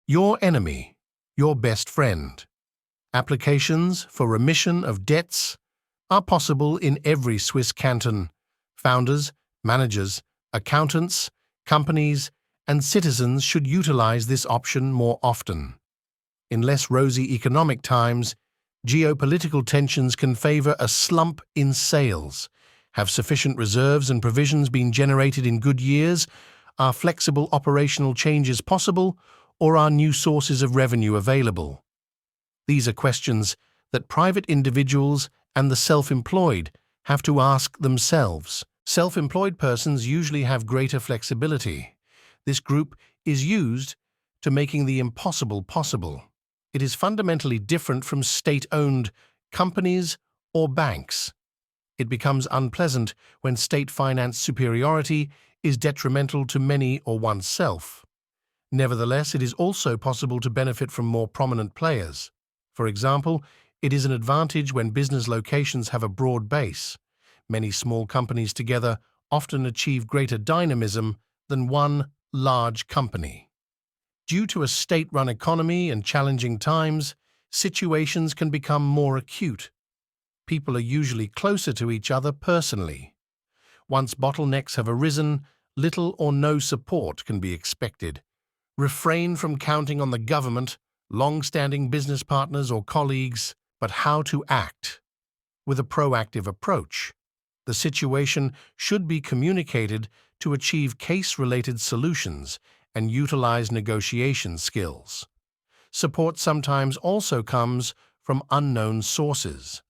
Your enemy, your best friend. Applications for remission of debts are possible in every Swiss canton. Founders, managers, accountants, companies, and citizens should utilize this option more often. In less rosy economic times, geopolitical tensions can favor a slump in sales. Have sufficient reserves and provisions been generated in good years? Are flexible operational changes possible, or are new sources of revenue available? These are questions that private individuals and the self-employed have to ask themselves. Self-employed persons usually have greater flexibility. This group is used to making the impossible possible. It is fundamentally different from state-owned companies or banks. It becomes unpleasant when state finance superiority is detrimental to many or oneself. Nevertheless, it is also possible to benefit from more prominent players. For example, it is an advantage when business locations have a broad base. Many small companies together often achieve greater dynamism than one large company. Due to a state-run economy and challenging times, situations can become more acute. People are usually closer to each other personally. Once bottlenecks have arisen, little or no support can be expected. Refrain from counting on the government, long-standing business partners or colleagues, but how to act. With a proactive approach, the situation should be communicated to achieve case-related solutions and utilize negotiation skills. Support sometimes also comes from unknown sources.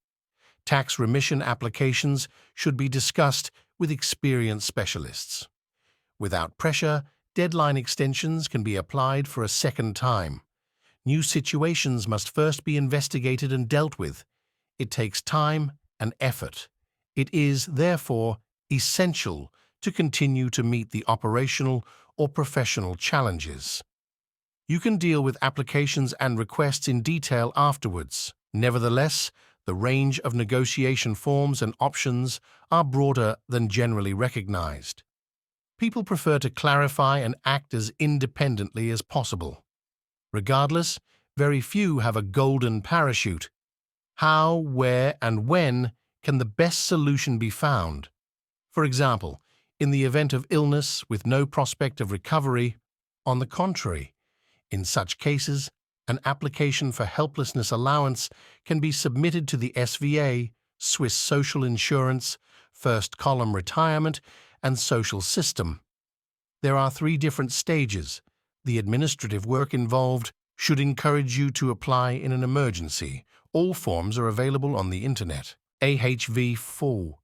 Tax remission applications should be discussed with experienced specialists. Without pressure, deadline extensions can be applied for a second time. New situations must first be investigated and dealt with. It takes time and effort. It is, therefore, essential to continue to meet the operational or professional challenges. You can deal with applications and requests in detail afterwards. Nevertheless, the range of negotiation forms and options are broader than generally recognized. People prefer to clarify and act as independently as possible. Regardless, very few have a golden parachute. How, where, and when can the best solution be found? For example, in the event of illness with no prospect of recovery, on the contrary, in such cases, an application for helplessness allowance can be submitted to the SVA, Swiss Social Insurance, First Column Retirement, and Social System. There are 3 different stages. The administrative work involved should encourage you to apply in an emergency. All forms are available on the internet. AHV4.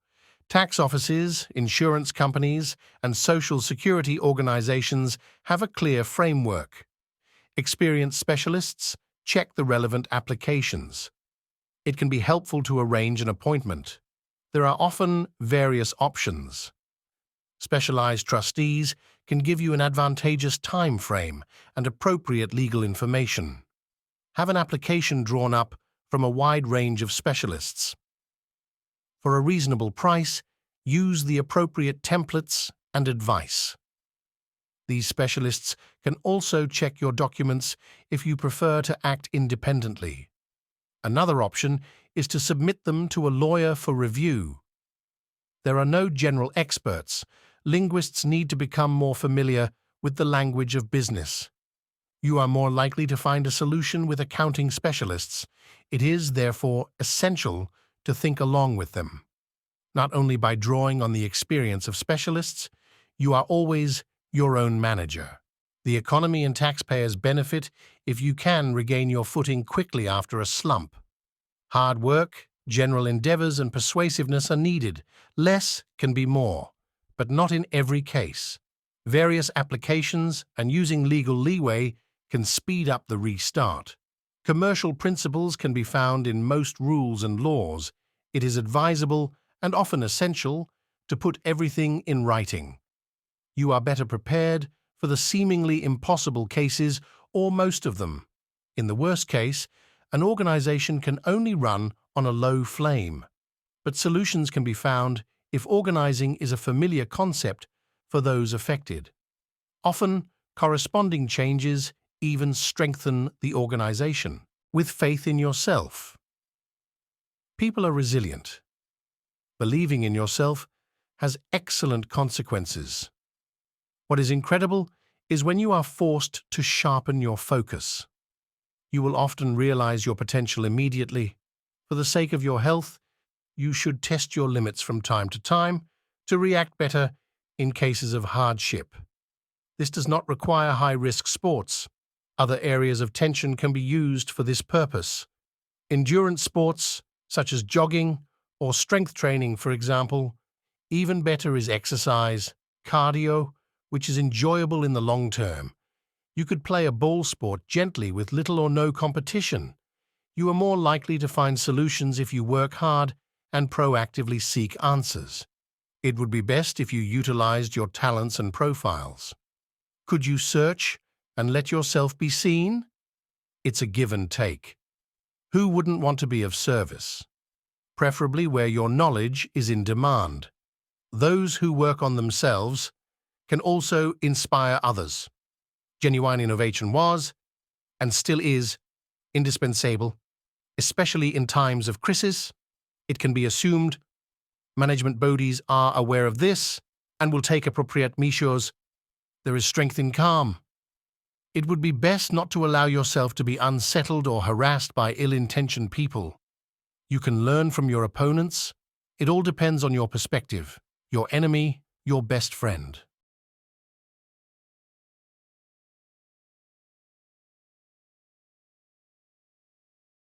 Tax offices, insurance companies, and social security organizations have a clear framework. Experienced specialists check the relevant applications. It can be helpful to arrange an appointment. There are often various options. Specialized trustees can give you an advantageous time frame and appropriate legal information. Have an application drawn up from a wide range of specialists. For a reasonable price, use the appropriate templates and advice. These specialists can also check your documents if you prefer to act independently. Another option is to submit them to a lawyer for review. There are no general experts. Linguists need to become more familiar with the language of business. You are more likely to find a solution with accounting specialists. It is, therefore, essential to think along with them. Not only by drawing on the experience of specialists, you are always your own manager. The economy and taxpayers benefit if you can regain your footing quickly after a slump. Hard work, general endeavors, and persuasiveness are needed. Less can be more, but not in every case. Various applications and using legal leeway can speed up the restart. Commercial principles can be found in most rules and laws. It is advisable and often essential to put everything in writing. You are better prepared for the seemingly impossible cases or most of them. In the worst case, an organization can only run on a low flame. But solutions can be found if organizing is a familiar concept for those affected. Often, corresponding changes even strengthen the organization. With faith in yourself. People are resilient. Believing in yourself has excellent consequences. What is incredible is when you are forced to sharpen your focus. You will often realize your potential immediately. For the sake of your health, you should test your limits from time to time to react better in cases of hardship. This does not require high-risk sports. Other areas of tension can be used for this purpose. Endurance sports, such as jogging or strength training, for example. Even better is exercise, cardio, which is enjoyable in the long term. You could play a ball sport gently with little or no competition. You are more likely to find solutions if you work hard and proactively seek answers. It would be best if you utilized your talents and profiles. Could you search and let yourself be seen? It's a give and take. Who wouldn't want to be of service? Preferably where your knowledge is in demand. Those who work on themselves can also inspire others. Genuine innovation was, and still is, indispensable, especially in times of crisis. It can be assumed management bodies are aware of this and will take appropriate measures. There is strength in calm. It would be best not to allow yourself to be unsettled or harassed by ill-intentioned people. You can learn from your opponents. It all depends on your perspective. Your enemy, your best friend.